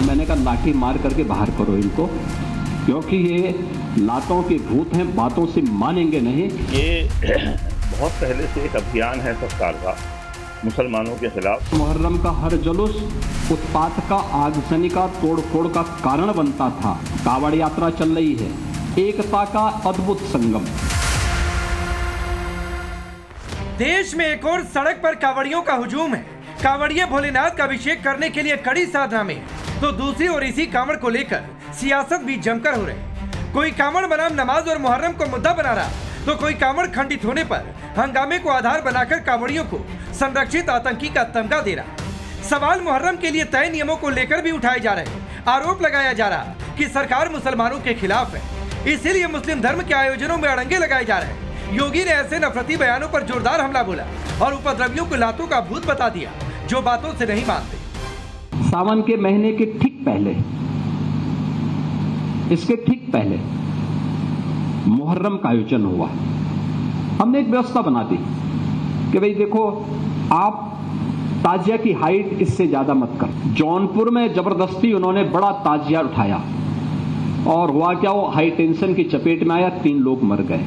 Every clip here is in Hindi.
मैंने कहा लाठी मार करके बाहर करो इनको, क्योंकि ये लातों के भूत हैं, बातों से मानेंगे नहीं। ये बहुत पहले से एक अभियान है सरकार का मुसलमानों के खिलाफ। मुहर्रम का हर जुलूस उत्पात का, आगजनी का, तोड़फोड़ का कारण बनता था। कावड़ यात्रा चल रही है, एकता का अद्भुत संगम। देश में एक और सड़क पर कांवड़ियों का हुजूम है। कांवड़िये भोलेनाथ का अभिषेक करने के लिए कड़ी साधना में, तो दूसरी ओर इसी कांवड़ को लेकर सियासत भी जमकर हो रही। कोई कांवड़ बनाम नमाज और मुहर्रम को मुद्दा बना रहा, तो कोई कांवड़ खंडित होने पर हंगामे को आधार बनाकर कांवड़ियों को संरक्षित आतंकी का तमगा दे रहा। सवाल मुहर्रम के लिए तय नियमों को लेकर भी उठाए जा रहे। आरोप लगाया जा रहा कि सरकार मुसलमानों के खिलाफ है, इसीलिए मुस्लिम धर्म के आयोजनों में अड़ंगे लगाए जा रहे। योगी ने ऐसे नफरती बयानों पर जोरदार हमला बोला और उपद्रवियों को लातों का भूत बता दिया जो बातों से नहीं मानते। सावन के महीने के ठीक पहले, इसके ठीक पहले मुहर्रम का आयोजन हुआ। हमने एक व्यवस्था बना दी कि भाई देखो, आप ताजिया की हाइट इससे ज्यादा मत कर। जौनपुर में जबरदस्ती उन्होंने बड़ा ताजिया उठाया और हुआ क्या, वो हाई टेंशन की चपेट में आया, 3 लोग मर गए।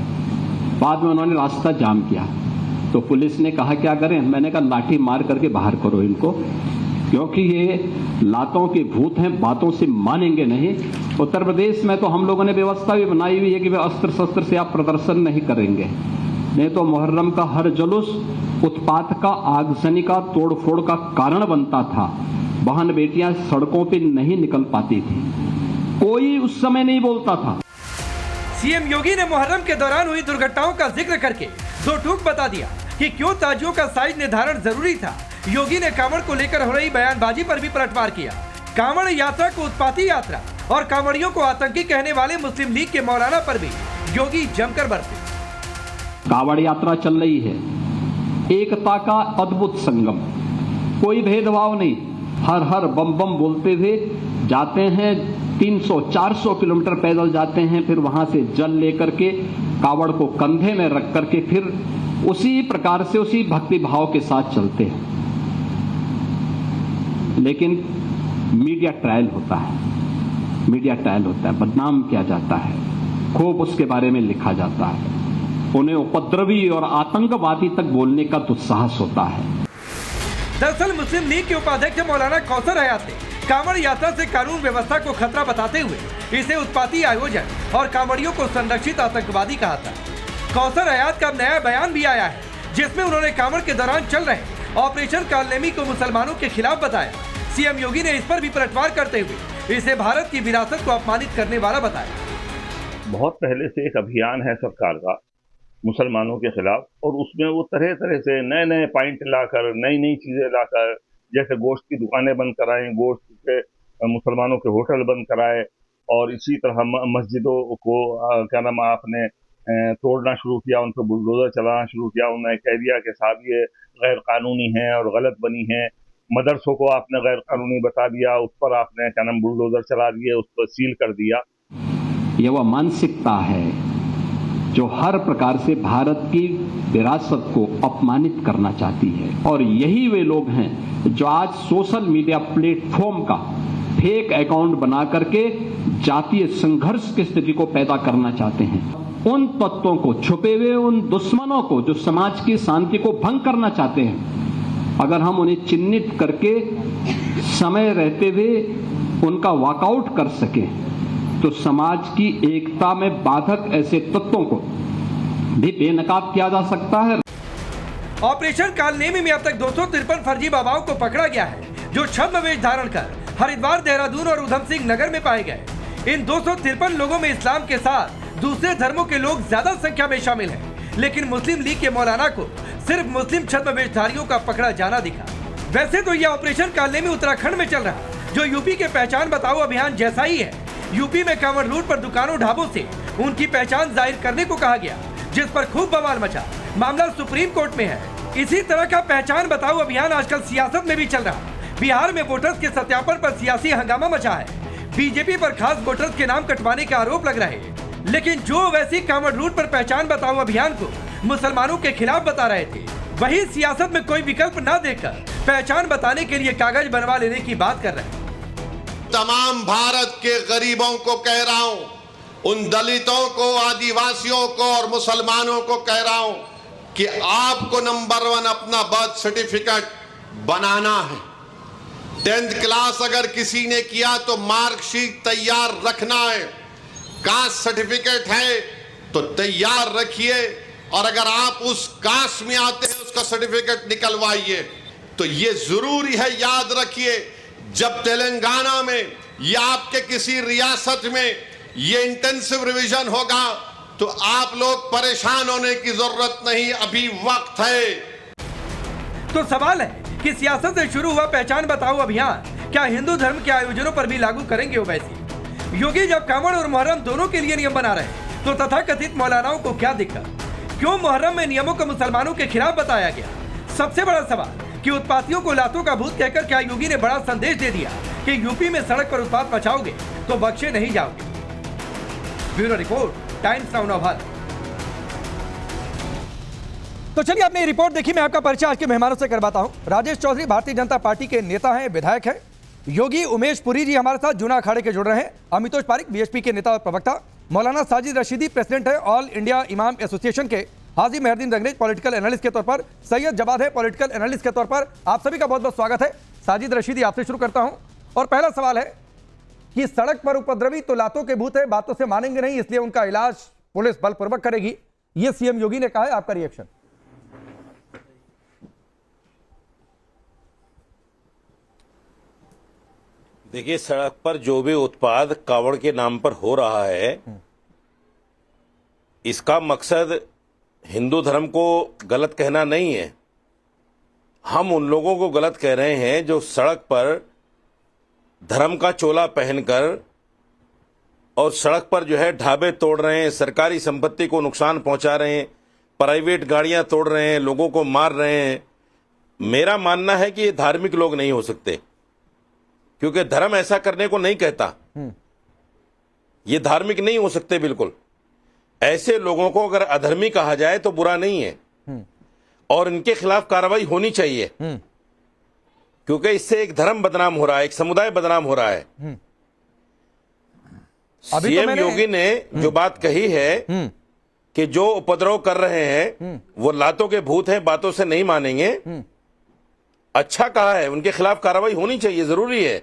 बाद में उन्होंने रास्ता जाम किया तो पुलिस ने कहा क्या करें। मैंने कहा लाठी मार करके बाहर करो इनको, क्योंकि ये लातों के भूत हैं, बातों से मानेंगे नहीं। उत्तर प्रदेश में तो हम लोगों ने व्यवस्था भी बनाई हुई है कि वे अस्त्र शस्त्र से आप प्रदर्शन नहीं करेंगे, नहीं तो मुहर्रम का हर जुलूस उत्पात का, आगजनी का, तोड़फोड़ का कारण बनता था। बहन बेटियां सड़कों पे नहीं निकल पाती थी, कोई उस समय नहीं बोलता था। सीएम योगी ने मुहर्रम के दौरान हुई दुर्घटनाओं का जिक्र करके दो टूक बता दिया कि क्यों ताजियों का साइज निर्धारण जरूरी था। योगी ने कांवड़ को लेकर हो रही बयानबाजी पर भी पलटवार किया। कांवड़ यात्रा को उत्पाती यात्रा और कांवड़ियों को आतंकी कहने वाले मुस्लिम लीग के मौलाना पर भी योगी जमकर बरसे। कांवड़ यात्रा चल रही है, एकता का अद्भुत संगम, कोई भेदभाव नहीं। हर हर बम बम बोलते हुए जाते हैं, 300-400 किलोमीटर पैदल जाते हैं, फिर वहां से जल लेकर के कावड़ को कंधे में रख करके फिर उसी प्रकार से, उसी भक्ति भाव के साथ चलते हैं। लेकिन मीडिया ट्रायल होता है, मीडिया ट्रायल होता है, बदनाम किया जाता है, खूब उसके बारे में लिखा जाता है, उन्हें उपद्रवी और आतंकवादी तक बोलने का दुस्साहस होता है। दरअसल मुस्लिम लीग के उपाध्यक्ष मौलाना कौसर हयात ने कांवड़ यात्रा से कानून व्यवस्था को खतरा बताते हुए इसे उत्पाती आयोजन और कांवड़ियों को संरक्षित आतंकवादी कहा था। कौसर हयात का नया बयान भी आया है, जिसमें उन्होंने कांवड़ के दौरान चल रहे ऑपरेशन कालनेमी को मुसलमानों के खिलाफ बताया। सीएम योगी ने इस पर भी पलटवार करते हुए इसे भारत की विरासत को अपमानित करने वाला बताया। बहुत पहले से एक अभियान है सरकार का मुसलमानों के खिलाफ, और उसमें वो तरह तरह से नए नए पॉइंट लाकर, नई नई चीजें लाकर, जैसे गोश्त की दुकानें बंद कराएं, गोश्त के मुसलमानों के होटल बंद कराए, और इसी तरह मस्जिदों को क्या नाम आपने तोड़ना शुरू किया, उन पर बुलडोजर चलाना शुरू किया। उन्होंने कह दिया कि साहब ये गैर कानूनी है और गलत बनी है। मदरसों को आपने गैर कानूनी बता दिया, उस पर आपने क्या नाम बुलडोजर चला दिए, उस पर सील कर दिया। ये वह मानसिकता है जो हर प्रकार से भारत की विरासत को अपमानित करना चाहती है, और यही वे लोग हैं जो आज सोशल मीडिया प्लेटफॉर्म का फेक अकाउंट बना करके जातीय संघर्ष की स्थिति को पैदा करना चाहते हैं। उन तत्वों को, छुपे हुए उन दुश्मनों को जो समाज की शांति को भंग करना चाहते हैं, अगर हम उन्हें चिन्हित करके समय रहते हुए उनका वॉकआउट कर सके तो समाज की एकता में बाधक ऐसे तत्वों को भी बेनकाब किया जा सकता है। ऑपरेशन कालनेमी में अब तक 253 फर्जी बाबाओं को पकड़ा गया है, जो छद्म वेश धारण कर हरिद्वार, देहरादून और उधम सिंह नगर में पाए गए। इन 253 लोगों में इस्लाम के साथ दूसरे धर्मों के लोग ज्यादा संख्या में शामिल हैं, लेकिन मुस्लिम लीग के मौलाना को सिर्फ मुस्लिम छद्म वेशधारियों का पकड़ा जाना दिखा। वैसे तो यह ऑपरेशन कालनेमी उत्तराखंड में चल रहा, जो यूपी के पहचान बताओ अभियान जैसा ही है। यूपी में कांवड़ रूट पर दुकानों, ढाबों से उनकी पहचान जाहिर करने को कहा गया, जिस पर खूब बवाल मचा। मामला सुप्रीम कोर्ट में है। इसी तरह का पहचान बताओ अभियान आजकल सियासत में भी चल रहा। बिहार में वोटर्स के सत्यापन पर सियासी हंगामा मचा है। बीजेपी पर खास वोटर्स के नाम कटवाने के आरोप लग रहे हैं, लेकिन जो वैसी कांवड़ रूट पर पहचान बताओ अभियान को मुसलमानों के खिलाफ बता रहे थे, वही सियासत में कोई विकल्प न देकर पहचान बताने के लिए कागज बनवा लेने की बात कर रहे हैं। तमाम भारत के गरीबों को कह रहा हूं, उन दलितों को, आदिवासियों को और मुसलमानों को कह रहा हूं कि आपको नंबर 1 अपना बर्थ सर्टिफिकेट बनाना है। 10th क्लास अगर किसी ने किया तो मार्कशीट तैयार रखना है। कास्ट सर्टिफिकेट है तो तैयार रखिए, और अगर आप उस कास्ट में आते हैं उसका सर्टिफिकेट निकलवाइए। तो ये जरूरी है, याद रखिए, जब तेलंगाना में या आपके किसी रियासत में ये इंटेंसिव रिवीजन होगा तो आप लोग परेशान होने की जरूरत नहीं, अभी वक्त है। तो सवाल है कि सियासत से शुरू हुआ पहचान बताओ अभियान क्या हिंदू धर्म के आयोजनों पर भी लागू करेंगे ओवैसी? योगी जब कांवड़ और मुहर्रम दोनों के लिए नियम बना रहे तो तथाकथित मौलानाओं को क्या दिक्कत? क्यों मुहर्रम में नियमों को मुसलमानों के खिलाफ बताया गया? सबसे बड़ा सवाल कि उत्पातियों को लातों का भूत कहकर क्या योगी ने बड़ा संदेश दे दिया कि यूपी में सड़क पर उत्पात मचाओगे तो बख्शे नहीं जाओगे? Bureau report, times now Navbharat. तो चलिए आपने ये रिपोर्ट देखी, मैं आपका परिचय आज के मेहमानों से करवाता हूं। राजेश चौधरी भारतीय जनता पार्टी के नेता हैं, विधायक हैं। योगी उमेश पुरी जी हमारे साथ जूना अखाड़े के जुड़ रहे हैं। अमितोष पारिक बीएसपी के नेता और प्रवक्ता। मौलाना साजिद रशीदी प्रेसिडेंट है ऑल इंडिया इमाम एसोसिएशन के। हाजी मेहरदीन रंगरेज पॉलिटिकल एनालिस्ट के तौर पर। सैयद जवाद है पॉलिटिकल एनालिस्ट के तौर पर। आप सभी का बहुत बहुत स्वागत है। साजिद रशीदी आपसे शुरू करता हूं और पहला सवाल है कि सड़क पर उपद्रवी तो लातों के भूत है, बातों से मानेंगे नहीं, इसलिए उनका इलाज पुलिस बलपूर्वक करेगी, यह सीएम योगी ने कहा है। आपका रिएक्शन? देखिए, सड़क पर जो भी उत्पाद कावड़ के नाम पर हो रहा है, इसका मकसद हिंदू धर्म को गलत कहना नहीं है। हम उन लोगों को गलत कह रहे हैं जो सड़क पर धर्म का चोला पहनकर और सड़क पर जो है ढाबे तोड़ रहे हैं, सरकारी संपत्ति को नुकसान पहुंचा रहे हैं, प्राइवेट गाड़ियां तोड़ रहे हैं, लोगों को मार रहे हैं। मेरा मानना है कि ये धार्मिक लोग नहीं हो सकते, क्योंकि धर्म ऐसा करने को नहीं कहता। ये धार्मिक नहीं हो सकते बिल्कुल। ऐसे लोगों को अगर अधर्मी कहा जाए तो बुरा नहीं है, और इनके खिलाफ कार्रवाई होनी चाहिए, क्योंकि इससे एक धर्म बदनाम हो रहा है, एक समुदाय बदनाम हो रहा है। सीएम योगी ने जो बात कही है कि जो उपद्रव कर रहे हैं वो लातों के भूत हैं, बातों से नहीं मानेंगे, अच्छा कहा है, उनके खिलाफ कार्रवाई होनी चाहिए, जरूरी है।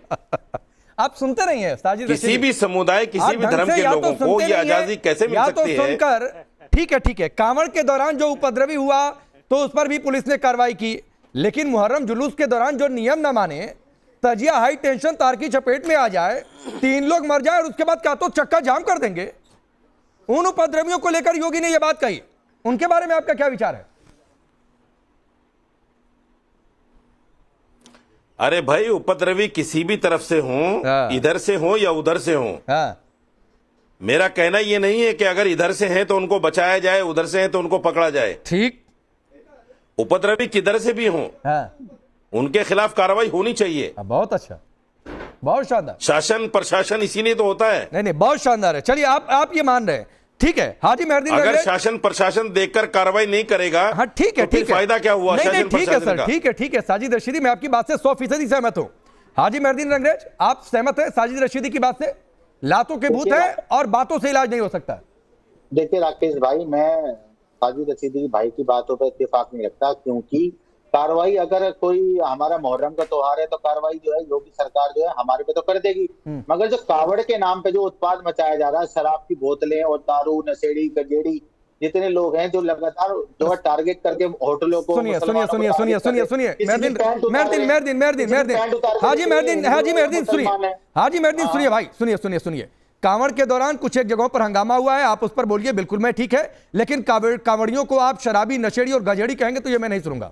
आप सुनते नहीं है साजिद? किसी भी समुदाय, किसी भी धर्म के लोगों को ये आजादी कैसे मिल सकती है? सुनकर ठीक है, कांवड़ के दौरान जो उपद्रवी हुआ तो उस पर भी पुलिस ने कार्रवाई की, लेकिन मुहर्रम जुलूस के दौरान जो नियम न माने, तजिया हाई टेंशन तार की चपेट में आ जाए, 3 लोग मर जाए और उसके बाद क्या तो चक्का जाम कर देंगे, उन उपद्रवियों को लेकर योगी ने यह बात कही। उनके बारे में आपका क्या विचार है? अरे भाई, उपद्रवी किसी भी तरफ से हों, इधर से हों या उधर से हों, मेरा कहना ये नहीं है कि अगर इधर से हैं तो उनको बचाया जाए, उधर से हैं तो उनको पकड़ा जाए। ठीक, उपद्रवी किधर से भी हों, उनके खिलाफ कार्रवाई होनी चाहिए। बहुत अच्छा, बहुत शानदार। शासन प्रशासन इसीलिए तो होता है। नहीं, बहुत शानदार है। चलिए आप ये मान रहे हैं, ठीक है। हाजी मेहरदीन, अगर शासन प्रशासन देखकर कार्रवाई नहीं करेगा, हाँ ठीक है, तो फिर फायदा क्या हुआ? नहीं, ठीक है सर, ठीक है। साजिद रशीदी, मैं आपकी बात से 100% सहमत हूं। हाजी मेहरदीन रंगरेज, आप सहमत है साजिद रशीदी की बात से? लातों के भूत है और बातों से इलाज नहीं हो सकता। देखिए राकेश भाई, मैं साजिद रशीदी भाई की बातों पर इत्तेफाक नहीं रखता, क्योंकि कार्रवाई, अगर कोई हमारा मुहर्रम का त्योहार है तो कार्रवाई जो है योगी सरकार जो है हमारे पे तो कर देगी, मगर जो कावड़ के नाम पे जो उत्पाद मचाया जा रहा है, शराब की बोतलें और दारू, नशेड़ी, गजेड़ी, जितने लोग हैं जो लगातार जो है टारगेट करके होटलों को, सुनिए हाजी मेहरदीन सुनिए भाई, सुनिए। कांवड़ के दौरान कुछ एक जगहों पर हंगामा हुआ है, आप उस पर बोलिए, बिल्कुल मैं ठीक है, लेकिन कांवड़ियों को आप शराबी, नशेड़ी और गजेड़ी कहेंगे तो ये मैं नहीं सुनूंगा।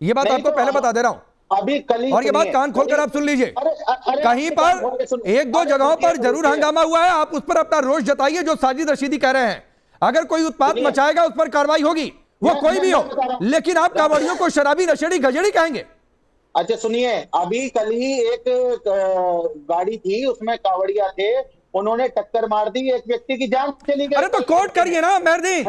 ये बात आपको पहले बता दे रहा हूं अभी कल, और ये बात कान खोलकर आप सुन लीजिए। कहीं पर 1-2 जगहों पर जरूर हंगामा हुआ है, आप उस पर अपना रोष जताइए जो साजिद रशीदी कह रहे हैं। अगर कोई उत्पात मचाएगा उस पर कार्रवाई होगी, वो कोई भी हो, लेकिन आप कांवड़ियों को शराबी, नशेड़ी, गजेड़ी कहेंगे? अच्छा सुनिए, अभी कल ही एक गाड़ी थी, उसमें कांवड़िया थे, उन्होंने टक्कर मार दी, एक व्यक्ति की जान चली गई। अरे तो कोर्ट करिए ना मेहरदीन,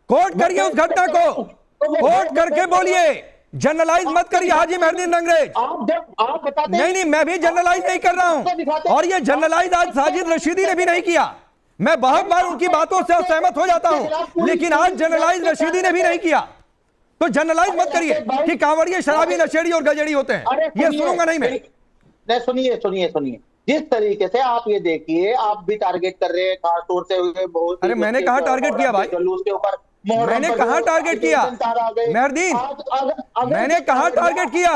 कोर्ट करिए उस घटना को, कोर्ट करके बोलिए जनरलाइज मत करिए हाजी मेहरदीन रंगरेज। आप बताते हैं। नहीं, मैं भी जनरलाइज नहीं कर रहा हूं, और ये जनरलाइज आज साजिद रशीदी ने भी नहीं किया। मैं बहुत बार उनकी बातों से असहमत हो जाता हूं, लेकिन आज जनरलाइज रशीदी ने भी नहीं किया। तो जनरलाइज मत करिए कि कांवड़िए शराबी, नशेड़ी और गजेड़ी होते हैं, ये सुनूंगा नहीं मैं। सुनिए, जिस तरीके से आप ये देखिए, आप भी टारगेट कर रहे हैं खासतौर से बहुत। अरे मैंने कहा टारगेट किया भाई, जुलूस के ऊपर मैंने कहा टारगेट किया मेहरदीन, मैंने कहा टारगेट किया।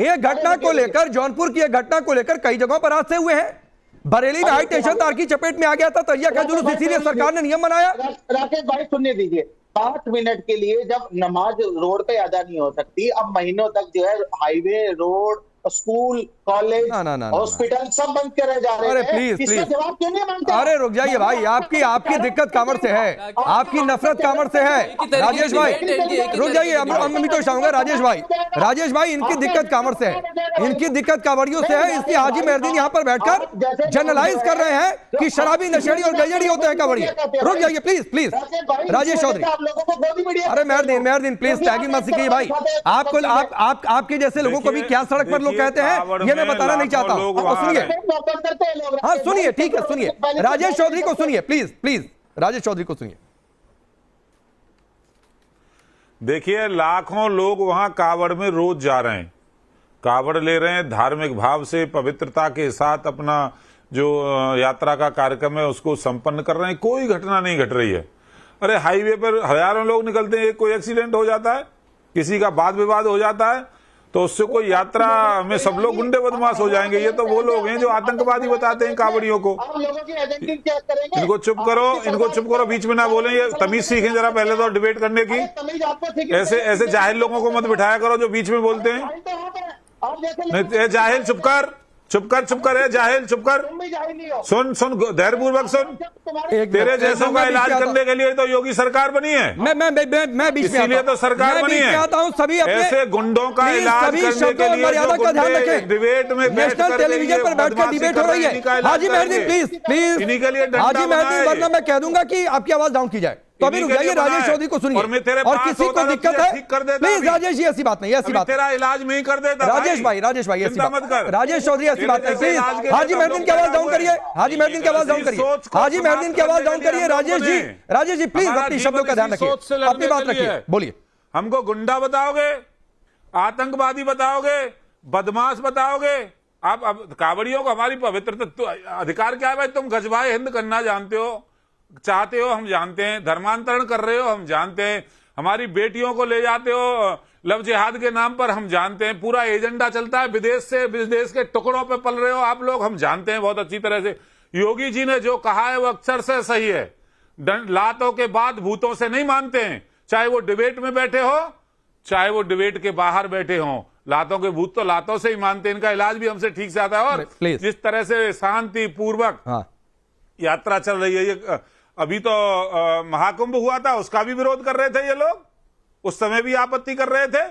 एक घटना को लेकर, जौनपुर की एक घटना को लेकर कई जगहों पर हादसे हुए हैं। बरेली में हाई टेंशन तार की चपेट में आ गया था तरिया का जुलूस, इसीलिए सरकार ने नियम बनाया। राकेश भाई सुनने दीजिए, 5 मिनट के लिए जब नमाज रोड पे अदा नहीं हो सकती, अब महीनों तक जो है highway, road, school, college, hospital सब बंद करे जा रहे हैं। अरे प्लीज इसका जवाब क्यों नहीं मांगते? अरे रुक जाइए भाई, आपकी दिक्कत कांवड़ से है, आपकी नफरत कांवड़ से है। राजेश भाई रुक जाइए, अब तो चाहूंगा राजेश भाई इनकी दिक्कत कांवड़ से है, इनकी दिक्कत कांवड़ियों से है, इसलिए हाजी मेहरदीन यहाँ पर बैठकर जनरलाइज कर रहे हैं कि शराबी, नशेड़ी और गजेड़ी होते हैं कांवड़िए। रुक जाइए प्लीज राजेश चौधरी। अरे मेहरदीन प्लीज टैगिंग मत सीखिए भाई। आपके जैसे लोगों को भी क्या सड़क पर लोग कहते हैं ये मैं बताना नहीं चाहता हूं। तो सुनिए, हाँ सुनिए, ठीक है सुनिए, राजेश चौधरी को सुनिए प्लीज राजेश चौधरी को सुनिए। देखिए, लाखों लोग वहां कावड़ में रोज जा रहे हैं, कावड़ ले रहे हैं, धार्मिक भाव से पवित्रता के साथ अपना जो यात्रा का कार्यक्रम है उसको संपन्न कर रहे हैं। कोई घटना नहीं घट रही है। अरे हाईवे पर हजारों लोग निकलते हैं, कोई एक्सीडेंट हो जाता है, किसी का वाद विवाद हो जाता है, तो उससे कोई यात्रा में सब लोग गुंडे बदमाश हो जाएंगे। ये तो वो लोग हैं जो आतंकवादी बताते हैं कावड़ियों को। इनको चुप करो, बीच में ना बोलें, ये तमीज सीखें जरा पहले तो डिबेट करने की। ऐसे जाहिल लोगों को मत बिठाया करो जो बीच में बोलते हैं। नहीं, जाहिल चुप कर, जाहिल चुप कर, सुन धैर्यपूर्वक सुन। तेरे जैसों का इलाज करने के लिए तो योगी सरकार बनी है। मैं बीच में इसीलिए तो सरकार बनी है। सभी ऐसे गुंडों का इलाज करने के लिए मर्यादा का ध्यान रखें। डिबेट में नेशनल टेलीविजन पर बैठकर डिबेट हो रही है। हाजी मेहरदीन प्लीज, इन्हीं के लिए हाजी मेहरदीन, वरना मैं कह दूंगा कि आपकी आवाज डाउन की जाए। तो अभी रुक जाइए, राजेश चौधरी को सुनिए। और किसी को दिक्कत है प्लीज राजेश जी, ऐसी बात नहीं, ऐसी बात तेरा इलाज नहीं कर देता राजेश भाई ऐसी बात मत कर। राजेश चौधरी ऐसी बात नहीं, प्लीज हाजी मेहरदीन की आवाज डाउन करिए, हाजी मेहरदीन की आवाज डाउन करिए। राजेश जी प्लीज अपने शब्दों का ध्यान रखिए, अपनी बात रखिए, बोलिए। हमको गुंडा बताओगे, आतंकवादी बताओगे, बदमाश बताओगे? आप अब कावड़ियों को हमारी पवित्रता अधिकार क्या है भाई? तुम गजबाए हिंद करना जानते हो, चाहते हो, हम जानते हैं। धर्मांतरण कर रहे हो, हम जानते हैं। हमारी बेटियों को ले जाते हो लव जिहाद के नाम पर, हम जानते हैं। पूरा एजेंडा चलता है, विदेश के टुकड़ों पे पल रहे हो आप लोग, हम जानते हैं बहुत अच्छी तरह से। योगी जी ने जो कहा है वो अक्सर से सही है। लातों के बाद भूतों से नहीं मानते हैं, चाहे वो डिबेट में बैठे हो, चाहे वो डिबेट के बाहर बैठे हो। लातों के भूत तो लातों से ही मानते हैं। इनका इलाज भी हमसे ठीक से आता है। और जिस तरह से शांति पूर्वक यात्रा चल रही है, ये अभी तो महाकुंभ हुआ था, उसका भी विरोध कर रहे थे ये लोग, उस समय भी आपत्ति कर रहे थे।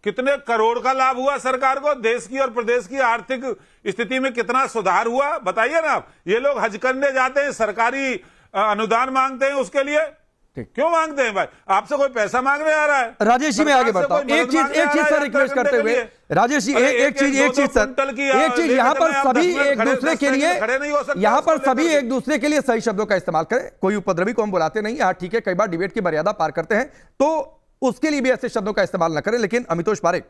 कितने करोड़ का लाभ हुआ सरकार को, देश की और प्रदेश की आर्थिक स्थिति में कितना सुधार हुआ, बताइए ना आप। ये लोग हज करने जाते हैं, सरकारी अनुदान मांगते हैं, उसके लिए क्यों मांगते हैं भाई? आपसे कोई पैसा मांगने आ रहा है? राजेश जी मैं आगे बढ़ता हूं, एक चीज सर रिक्वेस्ट करते हुए, राजेश जी एक चीज यहाँ पर सभी एक दूसरे के लिए, यहाँ पर सभी एक दूसरे के लिए सही शब्दों का इस्तेमाल करें। कोई उपद्रवी को हम बुलाते नहीं, हाँ ठीक है, कई बार डिबेट की मर्यादा पार करते हैं, तो उसके लिए भी ऐसे शब्दों का इस्तेमाल न करें। लेकिन अमितोष पारेख,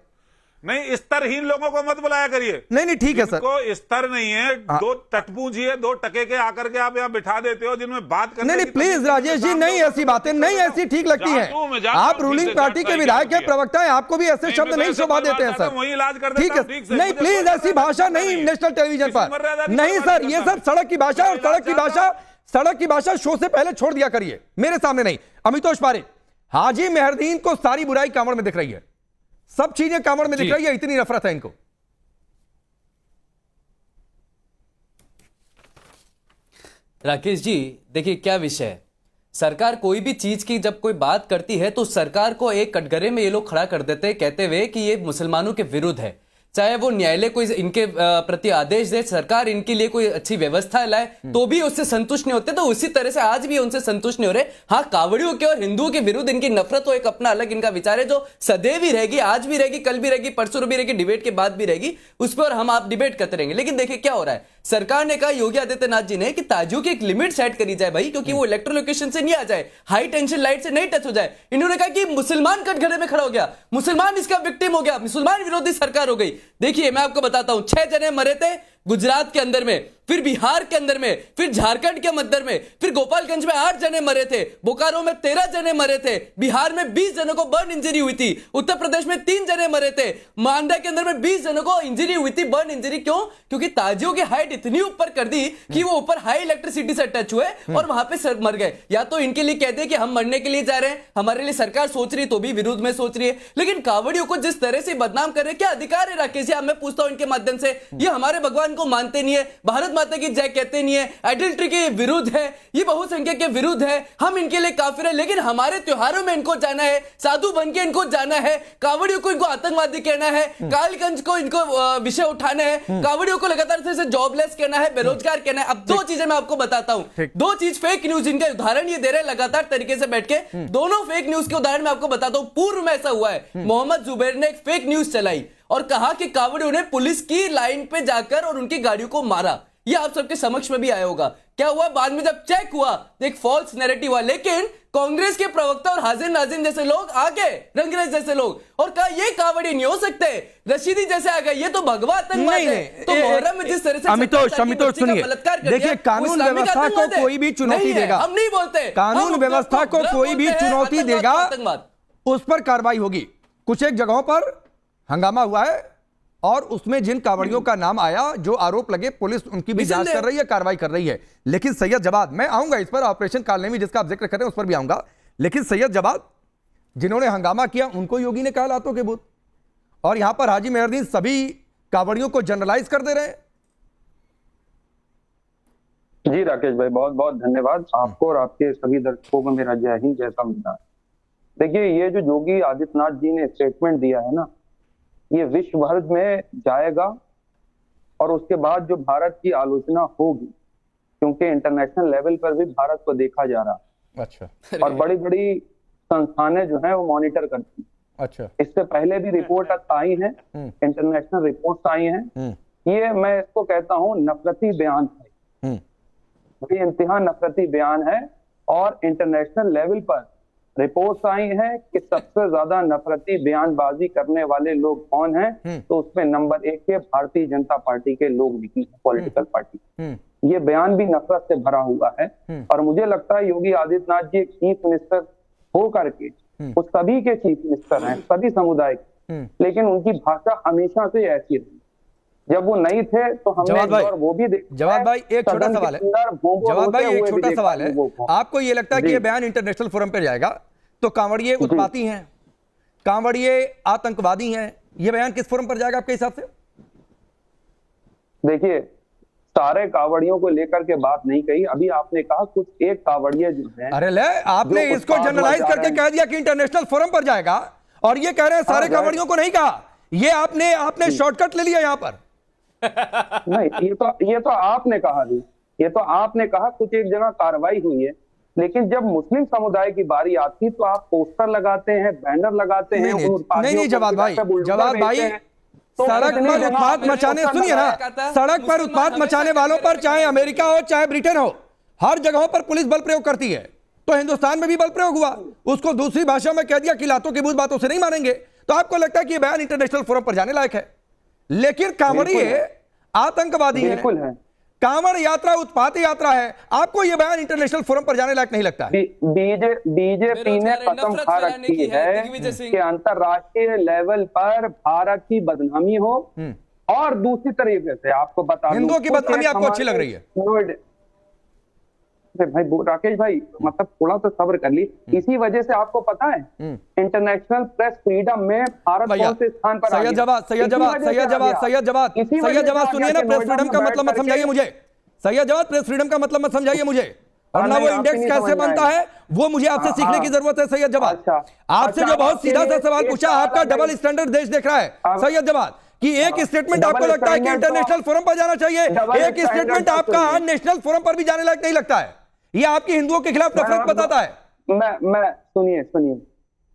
नहीं, स्तरहीन लोगों को मत बुलाया करिए। नहीं ठीक है सर, को स्तर नहीं है। दो टटपूंजी है, 2 टके के आकर के आप यहाँ बिठा देते हो जिनमें बात करने नहीं प्लीज राजेश जी, नहीं ऐसी बातें नहीं ऐसी ठीक लगती हैं। आप रूलिंग पार्टी के विधायक के प्रवक्ता हैं, आपको भी ऐसे शब्द नहीं शोभा देते हैं सर, ठीक है? नहीं प्लीज ऐसी भाषा नहीं नेशनल टेलीविजन पर, नहीं सर, ये सब सड़क की भाषा, और सड़क की भाषा शो से पहले छोड़ दिया करिए, मेरे सामने नहीं। अमितोष पारेख, हाजी मेहरदीन को सारी बुराई कांवड़ में दिख रही है, सब चीजें कांवड़ में दिख रही है, इतनी नफरत है इनको। राकेश जी देखिए क्या विषय है, सरकार कोई भी चीज की जब कोई बात करती है तो सरकार को एक कटघरे में ये लोग खड़ा कर देते हैं, कहते हुए कि ये मुसलमानों के विरुद्ध है। चाहे वो न्यायालय कोई इनके प्रति आदेश दे, सरकार इनके लिए कोई अच्छी व्यवस्था लाए, तो भी उससे संतुष्ट नहीं होते। तो उसी तरह से आज भी उनसे संतुष्ट नहीं हो रहे। हाँ, कावड़ियों के और हिंदुओं के विरुद्ध इनकी नफरत, तो एक अपना अलग इनका विचार है, जो सदैव ही रहेगी, आज भी रहेगी, कल भी रहेगी, परसों भी रहेगी, डिबेट के बाद भी रहेगी, उस पर और हम आप डिबेट करते रहेंगे। लेकिन देखिए क्या हो रहा है, सरकार ने कहा, योगी आदित्यनाथ जी ने, कि ताजियों की एक लिमिट सेट करी जाए भाई, क्योंकि वो इलेक्ट्रोलोकेशन से नहीं आ जाए, हाई टेंशन लाइट से नहीं टच हो जाए। इन्होंने कहा कि मुसलमान कटघरे में खड़ा हो गया, मुसलमान इसका विक्टिम हो गया, मुसलमान विरोधी सरकार हो गई। देखिए मैं आपको बताता हूं, 6 जने मरे थे गुजरात के अंदर में, फिर बिहार के अंदर में, फिर झारखंड के अंदर में, फिर गोपालगंज में 8 जने मरे थे, बोकारो में 13 जने मरे थे, बिहार में 20 जनों को बर्न इंजरी हुई थी, उत्तर प्रदेश में 3 जने मरे थे, मांडा के अंदर में 20 जनों को इंजरी हुई थी, बर्न इंजरी। क्यों? क्योंकि ताजियों की हाइट इतनी ऊपर कर दी कि वो ऊपर हाई इलेक्ट्रिसिटी से टच हुए और वहां पे मर गए। या तो इनके लिए कह दे कि हम मरने के लिए जा रहे हैं, हमारे लिए सरकार सोच रही, तो भी विरोध में सोच रही है। लेकिन कावड़ियों को जिस तरह से बदनाम कर रहे हैं, क्या अधिकार है राकेश जी? मैं पूछता हूं इनके माध्यम से, ये हमारे भगवान को मानते नहीं है, भारत माता की जय कहते नहीं है, एडल्ट्री के विरुद्ध है, ये बहुसंख्यक के विरुद्ध है, हम इनके लिए काफिर है, लेकिन हमारे त्योहारों में इनको जाना है, साधु बन के इनको जाना है, कावड़ियों को इनको आतंकवादी कहना है, कालगंज को इनको विषय उठाना है, कावड़ियों को लगातार से जॉबलेस कहना है, बेरोजगार कहना है। अब 2 चीजें मैं आपको बताता हूं, 2 चीज फेक न्यूज, इनका उदाहरण ये दे रहे हैं लगातार तरीके से बैठ के, दोनों फेक न्यूज के उदाहरण मैं आपको बताता हूं। पूर्व में ऐसा हुआ है, मोहम्मद जुबैर ने एक फेक न्यूज चलाई और कहा कि कावड़ियों ने पुलिस की लाइन पे जाकर और उनकी गाड़ियों को मारा। ये आप सबके समक्ष में भी आया होगा। क्या हुआ बाद में जब चेक हुआ तो एक फॉल्स नैरेटिव हुआ, लेकिन कांग्रेस के प्रवक्ता और हाजिर नाजिम जैसे लोग आगे, रंगरेज जैसे लोग, और कहा ये कावड़ी नहीं हो सकते, रशीदी जैसे आ गए, ये तो भगवा आतंकवाद है। तो मोहर्रम में जिस तरह से अमितोष सुनिए, देखिए कानून व्यवस्था को कोई भी चुनौती देगा, हम नहीं बोलते, कानून व्यवस्था को कोई भी चुनौती देगा, उस पर कार्रवाई होगी। कुछ एक जगहों पर हंगामा हुआ है और उसमें जिन कावड़ियों का नाम आया, जो आरोप लगे, पुलिस उनकी भी जांच कर रही है, कार्रवाई कर रही है। लेकिन सैयद जवाद, मैं आऊंगा इस पर, ऑपरेशन कालनेमी जिसका आप जिक्र कर रहे हैं उस पर भी आऊंगा, लेकिन सैयद जवाद जिन्होंने हंगामा किया उनको योगी ने कहा लातों के भूत, और यहां पर हाजी मेहरदीन सभी कावड़ियों को जनरलाइज कर दे रहे हैं। जी राकेश भाई, बहुत बहुत धन्यवाद आपको और आपके सभी दर्शकों को मेरा जय हिंद, जय संविधान। देखिए, ये जो योगी आदित्यनाथ जी ने स्टेटमेंट दिया है ना, ये विश्व भर में जाएगा और उसके बाद जो भारत की आलोचना होगी, क्योंकि इंटरनेशनल लेवल पर भी भारत को देखा जा रहा है। अच्छा। और बड़ी बड़ी संस्थानें जो हैं वो मॉनिटर करती हैं। अच्छा। इससे पहले भी रिपोर्ट आई है, इंटरनेशनल रिपोर्ट्स आई हैं। ये मैं इसको कहता हूँ नफरती बयान है, ये इंतहा नफरती बयान है, और इंटरनेशनल लेवल पर रिपोर्ट्स आई हैं कि सबसे ज्यादा नफरती बयानबाजी करने वाले लोग कौन हैं, तो उसमें नंबर 1 के भारतीय जनता पार्टी के लोग निकली है, पॉलिटिकल पार्टी। ये बयान भी नफरत से भरा हुआ है, और मुझे लगता है योगी आदित्यनाथ जी एक चीफ मिनिस्टर हो करके, वो सभी के चीफ मिनिस्टर हैं, सभी समुदाय के, लेकिन उनकी भाषा हमेशा से ऐसी रही। जब वो नहीं थे तो हमने और वो भी जवाब भाई एक छोटा सवाल है, जवाब भाई एक छोटा सवाल है, आपको ये लगता है कि ये बयान इंटरनेशनल फोरम पे जाएगा तो कांवड़िए उत्पाती हैं, कांवड़िए आतंकवादी हैं, ये बयान किस फोरम पर जाएगा आपके हिसाब से? देखिए, सारे कावड़ियों को लेकर के बात नहीं कही, अभी आपने कहा कुछ एक कावड़िए जो है, अरे ले आपने इसको जनरलाइज करके कह दिया कि इंटरनेशनल फोरम पर जाएगा, और ये कह रहे हैं सारे कावड़ियों को नहीं कहा। ये आपने शॉर्टकट ले लिया यहां पर। नहीं, ये तो आपने कहा जी, ये तो आपने कहा कुछ एक जगह कार्रवाई हुई है, लेकिन जब मुस्लिम समुदाय की बारी आती तो आप पोस्टर लगाते हैं, बैनर लगाते हैं। नहीं जवाब भाई, सड़क पर उत्पात मचाने, सुनिए ना, सड़क पर उत्पात मचाने वालों पर चाहे अमेरिका हो चाहे ब्रिटेन हो, हर जगहों पर पुलिस बल प्रयोग करती है। तो हिंदुस्तान में भी बल प्रयोग हुआ, उसको दूसरी भाषा में कह दिया कि लातों की बूझ बातों से नहीं मानेंगे। तो आपको लगता है कि यह बयान इंटरनेशनल फोरम पर जाने लायक है? लेकिन कांवड़िए आतंकवादी है, कांवड़ यात्रा उत्पात यात्रा है, आपको यह बयान इंटरनेशनल फोरम पर जाने लायक नहीं लगता है? बीजेपी ने कसम खा रखी है कि अंतरराष्ट्रीय लेवल पर भारत की बदनामी हो, और दूसरी तरीके से आपको बता दूं, हिंदुओं की बदनामी आपको अच्छी लग रही है? भाई राकेश भाई, मतलब थोड़ा तो सब्र कर ली। इसी वजह से आपको पता है इंटरनेशनल प्रेस फ्रीडम में भारत कौन से स्थान पर? सैयद जवाद सुनिए ना, प्रेस फ्रीडम का मतलब मत समझाइए मुझे, सैयद जवाद प्रेस फ्रीडम का मतलब मत समझाइए मुझे, और ना वो इंडेक्स कैसे बनता है वो मुझे आपसे सीखने की जरूरत है। सैयद जवाद, आपसे जो बहुत सीधा सा सवाल पूछा, आपका डबल स्टैंडर्ड देश देख रहा है सैयद जवाद, कि एक स्टेटमेंट आपको लगता है कि इंटरनेशनल फोरम पर जाना चाहिए, एक स्टेटमेंट आपका नेशनल फोरम पर भी जाने लायक नहीं लगता है? ये आपकी हिंदुओं के खिलाफ नफरत बताता है। मैं सुनिए,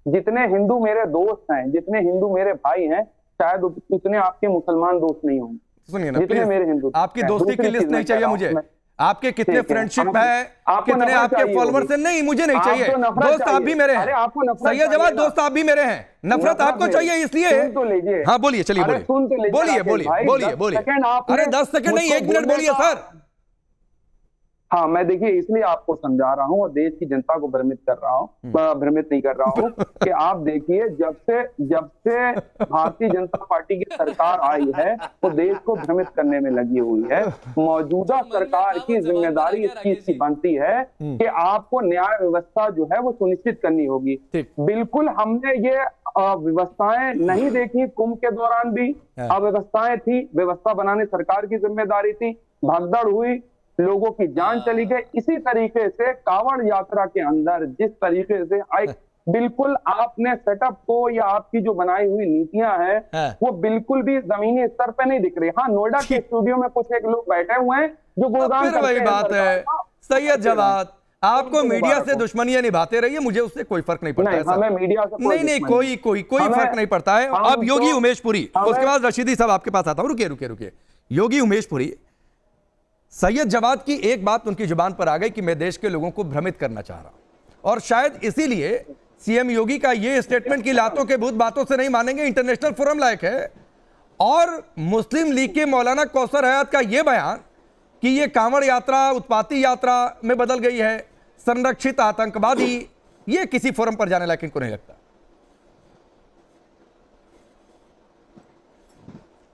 जितने हिंदू मेरे दोस्त हैं, जितने हिंदू मेरे भाई हैं, शायद उतने आपके मुसलमान दोस्त नहीं होंगे। सुनिए ना जितने मेरे हिंदू, आपकी दोस्ती की लिस्ट नहीं चाहिए मुझे। आपके कितने फ्रेंडशिप है, कितने आपके फॉलोअर्स हैं, नहीं मुझे नहीं चाहिए। दोस्त आप भी मेरे हैं, सैयद जवाद, दोस्त आप भी मेरे हैं। नफरत आपको चाहिए इसलिए। हाँ बोलिए, चलिए बोलिए। अरे 10 सेकंड नहीं, 1 मिनट बोलिए सर। हाँ, मैं देखिए इसलिए आपको समझा रहा हूँ और देश की जनता को भ्रमित कर रहा हूँ, भ्रमित नहीं कर रहा हूँ कि आप देखिए जब से भारतीय जनता पार्टी की सरकार आई है वो देश को भ्रमित करने में लगी हुई है। मौजूदा सरकार की जिम्मेदारी इस चीज की बनती है कि आपको न्याय व्यवस्था जो है वो सुनिश्चित करनी होगी। बिल्कुल हमने ये व्यवस्थाएं नहीं देखी, कुंभ के दौरान भी अव्यवस्थाएं थी, व्यवस्था बनाने सरकार की जिम्मेदारी थी, भगदड़ हुई, लोगों की जान चली गई। इसी तरीके से कांवड़ यात्रा के अंदर जिस तरीके से बिल्कुल आपने सेटअप को या आपकी जो बनाई हुई नीतियां हैं वो बिल्कुल भी जमीनी स्तर पे नहीं दिख रही। हाँ, नोएडा के स्टूडियो में कुछ एक लोग बैठे हुए हैं जो गुणगान करते हैं। वही बात है सैयद जवाद, आपको मीडिया से दुश्मनियां निभाते रहिए, मुझे उससे कोई फर्क नहीं पड़ता है सर। हमें मीडिया से नहीं कोई फर्क नहीं पड़ता है। अब योगी उमेश पुरी, उसके बाद रशीदी साहब आपके पास आता हूं। रुकिए। योगी उमेश पुरी, सैयद जवाद की एक बात उनकी जुबान पर आ गई कि मैं देश के लोगों को भ्रमित करना चाह रहा हूं, और शायद इसीलिए सीएम योगी का ये स्टेटमेंट की लातों के भूत बातों से नहीं मानेंगे, इंटरनेशनल फोरम लायक है। और मुस्लिम लीग के मौलाना कौसर हयात का यह बयान कि ये कांवड़ यात्रा उत्पाती यात्रा में बदल गई है, संरक्षित आतंकवादी, ये किसी फोरम पर जाने लायक इनको नहीं लगता।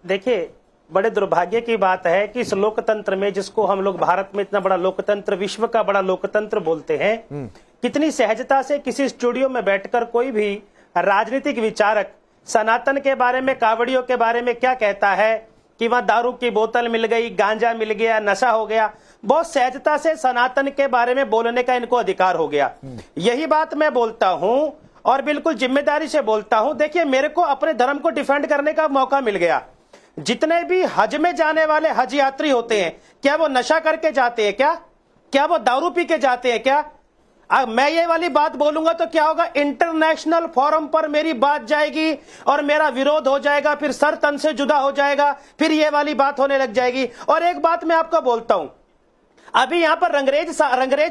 देखिए, बड़े दुर्भाग्य की बात है कि इस लोकतंत्र में, जिसको हम लोग भारत में इतना बड़ा लोकतंत्र, विश्व का बड़ा लोकतंत्र बोलते हैं, कितनी सहजता से किसी स्टूडियो में बैठकर कोई भी राजनीतिक विचारक सनातन के बारे में, कावड़ियों के बारे में क्या कहता है कि वहां दारू की बोतल मिल गई, गांजा मिल गया, नशा हो गया, बहुत सहजता से सनातन के बारे में बोलने का इनको अधिकार हो गया। यही बात मैं बोलता हूं और बिल्कुल जिम्मेदारी से बोलता हूं। देखिए, मेरे को अपने धर्म को डिफेंड करने का मौका मिल गया। जितने भी हज में जाने वाले हज यात्री होते हैं, क्या वो नशा करके जाते हैं? क्या वो दारू पी के जाते हैं? क्या मैं ये वाली बात बोलूंगा तो क्या होगा? इंटरनेशनल फोरम पर मेरी बात जाएगी और मेरा विरोध हो जाएगा, फिर सर तन से जुदा हो जाएगा, फिर ये वाली बात होने लग जाएगी। और एक बात मैं आपको बोलता हूं, अभी यहां पर रंगरेज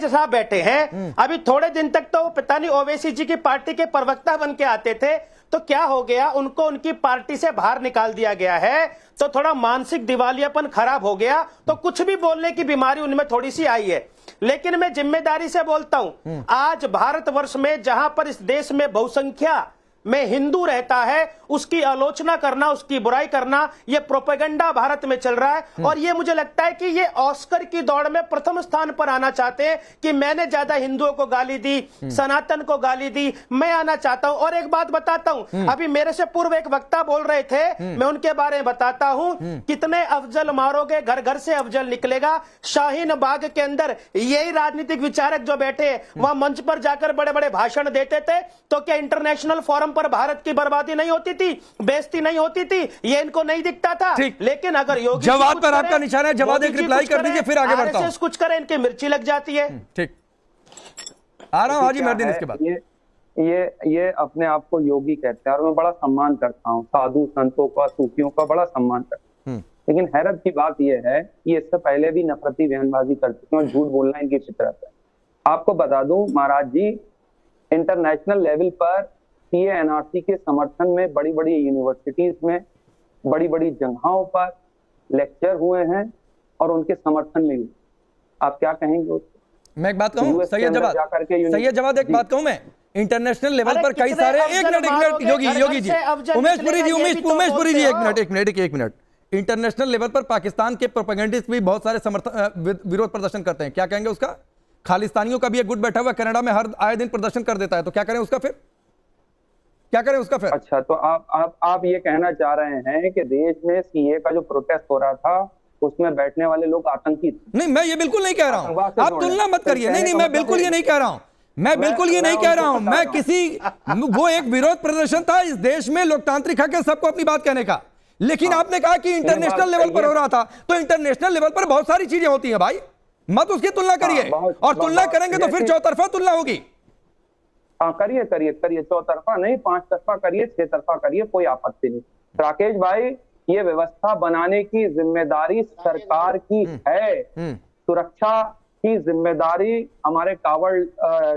साहब बैठे हैं। अभी थोड़े दिन तक तो पता नहीं ओवैसी जी की पार्टी के प्रवक्ता बन के आते थे, तो क्या हो गया? उनको उनकी पार्टी से बाहर निकाल दिया गया है, तो थोड़ा मानसिक दिवालियापन खराब हो गया, तो कुछ भी बोलने की बीमारी उनमें थोड़ी सी आई है। लेकिन मैं जिम्मेदारी से बोलता हूं, आज भारतवर्ष में जहां पर इस देश में बहुसंख्या में हिंदू रहता है, उसकी आलोचना करना, उसकी बुराई करना, यह प्रोपेगेंडा भारत में चल रहा है। और यह मुझे लगता है कि ये ऑस्कर की दौड़ में प्रथम स्थान पर आना चाहते हैं कि मैंने ज्यादा हिंदुओं को गाली दी, सनातन को गाली दी, मैं आना चाहता हूं। और एक बात बताता हूं, अभी मेरे से पूर्व एक वक्ता बोल रहे थे, मैं उनके बारे में बताता हूं। कितने अफजल मारोगे, घर घर से अफजल निकलेगा। शाहीन बाग के अंदर यही राजनीतिक विचारक जो बैठे, वहां मंच पर जाकर बड़े बड़े भाषण देते थे, तो क्या इंटरनेशनल फोरम पर भारत की बर्बादी नहीं होती थी, बेइज्जती नहीं होती थी? ये इनको नहीं दिखता था। लेकिन अगर योगी जवाब पर आपका निशान है, जवाब एक रिप्लाई कर दीजिए, फिर आगे बढ़ता हूं। कुछ करें, इनकी मिर्ची लग जाती है। ठीक, आ रहा हूं हाजी महदीन इसके बाद। ये अपने आप को योगी कहते हैं और मैं बड़ा सम्मान करता हूँ, साधु संतों का, सूफियों का बड़ा सम्मान करता हूँ। लेकिन हैरत की बात यह है कि इससे पहले भी नफरती बयानबाजी कर चुके हैं और झूठ बोलना इनकी फितरत है। आपको बता दूं महाराज जी, इंटरनेशनल लेवल पर CA/NRC के समर्थन में बड़ी बड़ी यूनिवर्सिटीज में, बड़ी बड़ी जगहों पर लेक्चर हुए हैं और उनके समर्थन में भी। आप क्या कहेंगे? मैं एक बात कहूं सैयद जवाद, एक बात कहूं मैं, इंटरनेशनल लेवल पर कई सारे, एक मिनट योगी जी, उमेश पुरी जी एक मिनट। इंटरनेशनल लेवल पर पाकिस्तान के प्रोपेगेंडिस्ट भी बहुत सारे समर्थन विरोध प्रदर्शन करते हैं, क्या कहेंगे उसका? खालिस्तानियों का भी एक गुट बैठा हुआ कनाडा में, हर आए दिन प्रदर्शन कर देता है, तो क्या करें उसका फिर? अच्छा, तो आप ये कहना चाह रहे हैं कि देश में CA का जो प्रोटेस्ट हो रहा था उसमें बैठने वाले लोग आतंकी थे? नहीं, मैं ये बिल्कुल नहीं कह रहा हूं, आप तुलना मत करिए। नहीं, मैं बिल्कुल ये नहीं कह रहा हूं, मैं किसी, वो एक विरोध प्रदर्शन था इस देश में, लोकतांत्रिक हक है सबको अपनी बात कहने का। लेकिन आपने कहा कि इंटरनेशनल लेवल पर हो रहा था, तो इंटरनेशनल लेवल पर बहुत सारी चीजें होती हैं भाई, मत उसकी तुलना करिए। और तुलना करेंगे तो फिर चौतरफा तुलना होगी। हाँ करिए करिए करिए, चौतरफा नहीं, 5 तरफा करिए, 6 तरफा करिए, कोई आपत्ति नहीं। राकेश भाई, ये व्यवस्था बनाने की जिम्मेदारी सरकार की है, सुरक्षा की जिम्मेदारी हमारे कावड़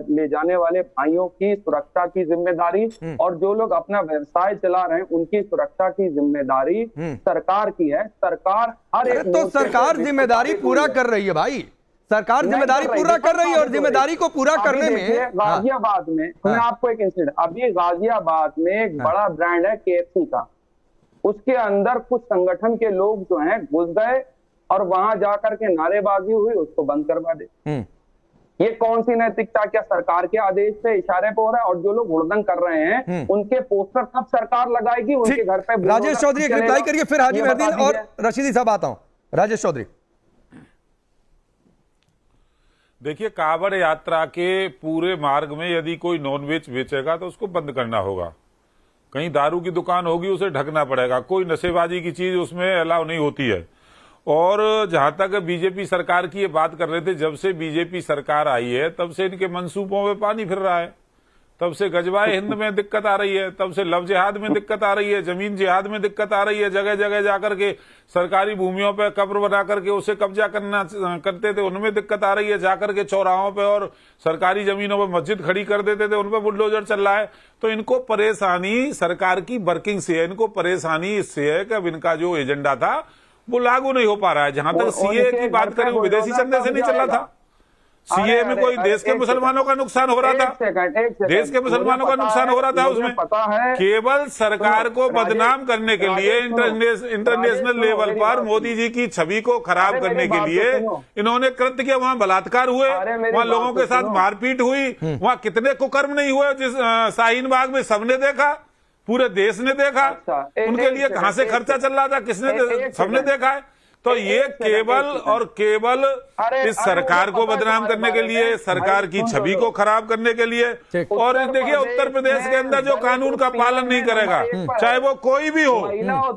ले जाने वाले भाइयों की सुरक्षा की जिम्मेदारी, और जो लोग अपना व्यवसाय चला रहे हैं उनकी सुरक्षा की जिम्मेदारी सरकार की है। सरकार हर एक तो सरकार जिम्मेदारी पूरा कर रही है भाई, सरकार जिम्मेदारी पूरा कर रही है, और जिम्मेदारी को पूरा करने में गाजियाबाद में मैं आपको एक इंसिडेंट, अभी गाजियाबाद में एक बड़ा ब्रांड है KFC का, उसके अंदर कुछ संगठन के लोग जो हैं घुस गए और वहां जाकर के नारेबाजी हुई, उसको बंद करवा दे। ये कौन सी नैतिकता, क्या सरकार के आदेश से इशारे पे हो रहा है? और जो लोग हुड़दंग कर रहे हैं उनके पोस्टर कब सरकार लगाएगी? उनके घर पे राजेश चौधरी एक रिप्लाई करिए, फिर हाजी मेहदीन और रशीदी साहब आता हूं। राजेश चौधरी, देखिए, कावड़ यात्रा के पूरे मार्ग में यदि कोई नॉनवेज बेचेगा तो उसको बंद करना होगा। कहीं दारू की दुकान होगी, उसे ढकना पड़ेगा। कोई नशेबाजी की चीज उसमें अलाउ नहीं होती है। और जहां तक बीजेपी सरकार की ये बात कर रहे थे, जब से बीजेपी सरकार आई है तब से इनके मंसूबों में पानी फिर रहा है, तब से गजवाए हिंद में दिक्कत आ रही है, तब से लव जिहाद में दिक्कत आ रही है, जमीन जिहाद में दिक्कत आ रही है। जगह जगह जाकर के सरकारी भूमियों पे कब्र बना करके उसे कब्जा करते थे, उनमें दिक्कत आ रही है। जाकर के चौराहों पे और सरकारी जमीनों पे मस्जिद खड़ी कर देते थे, उनपे बुलडोजर चल रहा है। तो इनको परेशानी सरकार की वर्किंग से है, इनको परेशानी इससे है कि अब इनका जो एजेंडा था वो लागू नहीं हो पा रहा है। जहां तक सीए की बात करें, वो विदेशी चंदे से नहीं चल रहा था। सीए में कोई देश के मुसलमानों का नुकसान हो रहा था, देश के मुसलमानों का नुकसान हो रहा था उसमें। केवल सरकार को बदनाम करने के लिए, इंटरनेशनल लेवल पर मोदी जी की छवि को खराब करने के लिए इन्होंने कृत्य किया। वहां बलात्कार हुए, वहां लोगों के साथ मारपीट हुई, वहां कितने कुकर्म नहीं हुए जिस शाहीन बाग में सबने देखा, पूरे देश ने देखा। उनके लिए कहां से खर्चा चल रहा था, किसने, सबने देखा है। तो ये केवल और केवल इस सरकार को बदनाम करने के लिए, सरकार की छवि को खराब करने के लिए। और देखिए, उत्तर प्रदेश के अंदर जो कानून का पालन नहीं करेगा, चाहे वो कोई भी हो,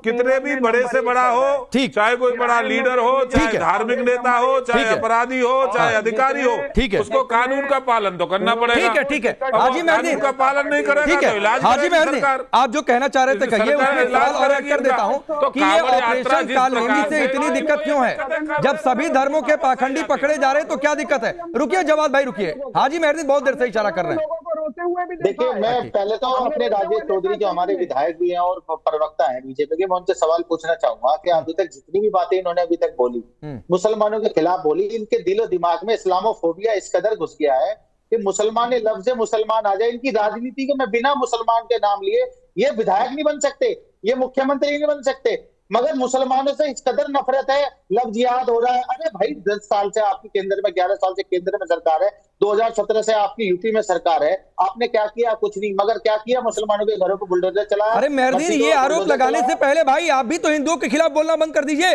कितने भी बड़े से बड़ा हो, चाहे कोई बड़ा लीडर हो, चाहे धार्मिक नेता हो, चाहे अपराधी हो, चाहे अधिकारी हो, उसको कानून का पालन तो करना पड़ेगा। ठीक है हाजी मेहदीन, का पालन नहीं करेगा तो इलाज हाजी मेहदीन, आप जो कहना चाह रहे थे कहिए, उसमें सवाल और ऐड कर देता हूं कि ये ऑपरेशन कालनेमी से इतनी दिक्कत क्यों है? जब सभी धर्मों के पाखंडी पकड़े जा रहे हैं तो क्या दिक्कत है? रुकिए जवाब भाई, रुकिए। हाजी मेहदीन बहुत देर से इशारा कर रहे हैं। देखिए, मैं पहले तो अपने राजेश चौधरी जो हमारे विधायक भी हैं और प्रवक्ता हैं बीजेपी के, मैं उनसे सवाल पूछना चाहूंगा कि अभी तक जितनी भी बातें इन्होंने अभी तक बोली, मुसलमानों के खिलाफ बोली, इनके दिलो दिमाग में इस्लामोफोबिया इस कदर घुस गया है कि मुसलमान लफ्ज मुसलमान आ जाए, इनकी राजनीति के में बिना मुसलमान के नाम लिए ये विधायक नहीं बन सकते, ये मुख्यमंत्री नहीं बन सकते। मगर मुसलमानों से इस कदर नफरत है, लव जिहाद हो रहा है। अरे भाई, 10 साल से आपकी केंद्र में, 11 साल से केंद्र में सरकार है, 2017 से आपकी यूपी में सरकार है, आपने क्या किया? कुछ नहीं। मगर क्या किया? मुसलमानों के घरों पर बुलडोजर चलाया। अरे मेहदीन, ये आरोप लगाने से पहले भाई आप भी तो हिंदुओं के खिलाफ बोलना बंद कर दीजिए।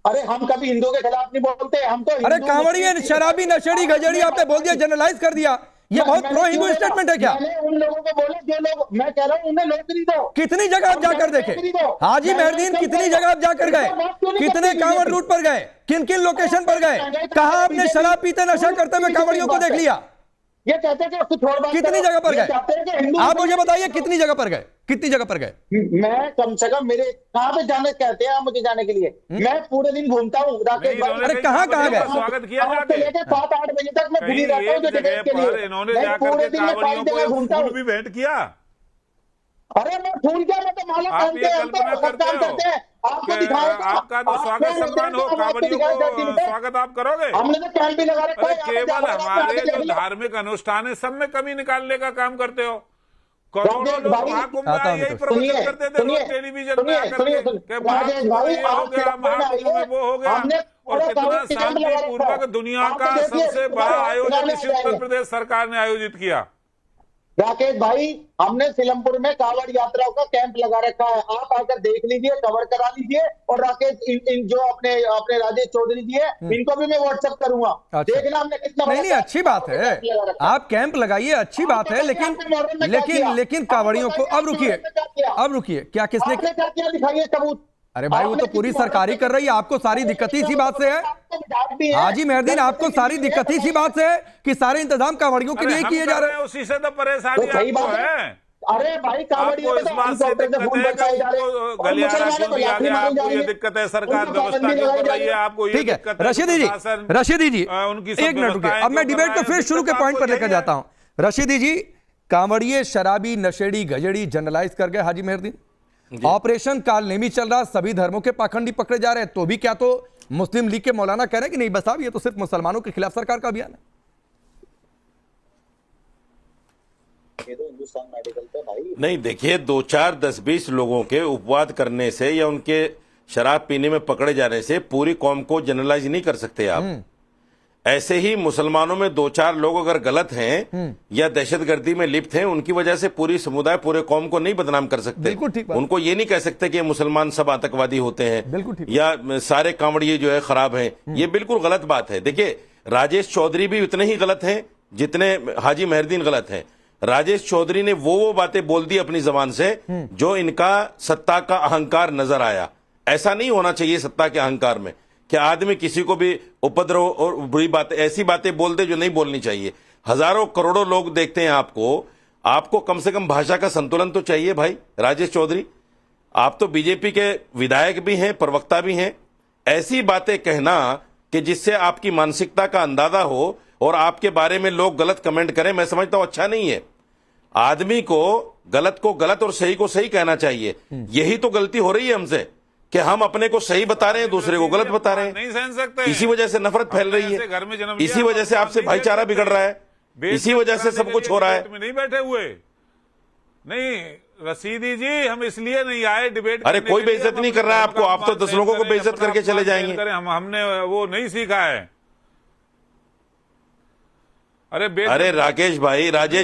अरे हम कभी हिंदुओं के खिलाफ नहीं बोलते, हम तो अरे कांवड़ी, शराबी, नशेड़ी, गजेड़ी आपने बोल दिया, जनरलाइज कर दिया। ये बहुत प्रो हिंदू स्टेटमेंट है क्या? मैंने उन लोगों को बोला जो लोग, मैं कह रहा हूं उन्हें नौकरी दो। कितनी जगह आप जाकर देखे हाजी मेहदीन, कितनी जगह आप जाकर गए, कितने कांवड़ रूट पर गए, किन किन लोकेशन पर गए, कहां आपने शराब पीते नशा करते हुए कांवड़ियों को देख लिया? ये कहते हैं कि कितनी जगह पर गए? आप मुझे बताइए कितनी जगह पर गए, कितनी जगह पर गए? मैं कम से कम, मेरे कहां पे जाने कहते हैं आप मुझे जाने के लिए? मैं पूरे दिन घूमता हूँ राकेश भाई। अरे कहां गए? स्वागत किया जाके 7-8 बजे तक मैं घूमी रहता हूँ जगह के लिए। इन्होंने जाकर के कांवड़ियों को फूल भी भेंट किया। अरे मैं फूल क्या, मैं तो माला पहनते हैं, हम तो काम करते हैं। आपको दिखाएगा, आपका तो स्वागत सम्मान हो, कांवड़ियों को स्वागत आप करोगे। हमने तो कैंप भी लगा रखा है। केवल हमारे जो धार्मिक अनुष्ठान है सब में कमी निकालने का काम करते हो। करोड़ों लोग महाकुंभ में यही प्रवचन करते थे लोग टेलीविजन में आकर के महाकुंभ में हो गया, महाकुंभ में वो हो गया। और कितना शांतिपूर्वक दुनिया का सबसे बड़ा आयोजन इस उत्तर प्रदेश सरकार ने आयोजित किया। राकेश भाई, हमने सिलमपुर में कांवड़ यात्राओं का कैंप लगा रखा है, आप आकर देख लीजिए, कवर करा लीजिए। और राकेश इन जो अपने राजेश चौधरी जी है, इनको भी मैं व्हाट्सएप करूंगा। अच्छा। देखना हमने कितना नहीं, अच्छी बात है, आप कैंप लगाइए, अच्छी बात है, लेकिन कांवड़ियों को अब रुकिए, क्या किसने क्या किया दिखाइए सबूत। अरे भाई, वो तो पूरी सरकार ही कर रही है, आपको सारी दिक्कत इसी बात से है हाजी मेहरदीन, आपको सारी दिक्कत इसी बात से है कि सारे इंतजाम कांवड़ियों के लिए किए जा रहे हैं। उसी से तो परेशानी आपको है। अरे भाई, आपको इस बात से दिक्कत है कि उनको गलियारा क्यों दिया गया, आपको ये दिक्कत है, सरकार व्यवस्था क्यों कर रही है, आपको ये दिक्कत है। रशीदी जी एक मिनट रुकिए, अब मैं डिबेट को फिर शुरू के पॉइंट पर लेकर जाता हूं। रशीदी जी, कांवड़िए शराबी नशेड़ी गजेड़ी जनरलाइज कर गए हाजी मेहरदीन, ऑपरेशन कालनेमी चल रहा, सभी धर्मों के पाखंडी पकड़े जा रहे हैं, तो भी क्या तो मुस्लिम लीग के मौलाना कह रहे हैं कि नहीं बस साहब ये तो सिर्फ मुसलमानों के खिलाफ सरकार का अभियान है। ये तो हिंदुस्तान मेडिकल पे भाई नहीं, देखिए 2, 4, 10, 20 लोगों के उपवाद करने से या उनके शराब पीने में पकड़े जाने से पूरी कौम को जनरलाइज नहीं कर सकते आप। ऐसे ही मुसलमानों में 2, 4 लोग अगर गलत हैं या दहशतगर्दी में लिप्त हैं, उनकी वजह से पूरी समुदाय पूरे कौम को नहीं बदनाम कर सकते। बिल्कुल ठीक बात। उनको ये नहीं कह सकते कि मुसलमान सब आतंकवादी होते हैं, बिल्कुल ठीक या सारे कांवड़िए जो है खराब हैं, ये बिल्कुल गलत बात है। देखिए, राजेश चौधरी भी उतने ही गलत हैं जितने हाजी मेहरदीन गलत हैं। राजेश चौधरी ने वो बातें बोल दी अपनी जबान से जो इनका सत्ता का अहंकार नजर आया। ऐसा नहीं होना चाहिए सत्ता के अहंकार में कि आदमी किसी को भी उपद्रव और बुरी बातें, ऐसी बातें बोल दे जो नहीं बोलनी चाहिए। हजारों करोड़ों लोग देखते हैं आपको कम से कम भाषा का संतुलन तो चाहिए भाई। राजेश चौधरी, आप तो बीजेपी के विधायक भी हैं, प्रवक्ता भी हैं। ऐसी बातें कहना कि जिससे आपकी मानसिकता का अंदाजा हो और आपके बारे में लोग गलत कमेंट करें, मैं समझता हूं अच्छा नहीं है। आदमी को गलत और सही को सही कहना चाहिए। यही तो गलती हो रही है हमसे कि हम अपने को सही बता रहे हैं, दूसरे को गलत बता रहे हैं। नहीं सहन सकते, इसी वजह से नफरत फैल रही है, इसी वजह से आपसे भाईचारा बिगड़ रहा है, इसी वजह से सब कुछ हो रहा है। नहीं बैठे हुए नहीं रशीदी जी, हम इसलिए नहीं आए डिबेट। अरे कोई बेइज्जत नहीं कर रहा है आपको, आप तो 10 लोगों को बेइज्जत करके चले जाएंगे। हमने वो नहीं सीखा है। अरे राजेश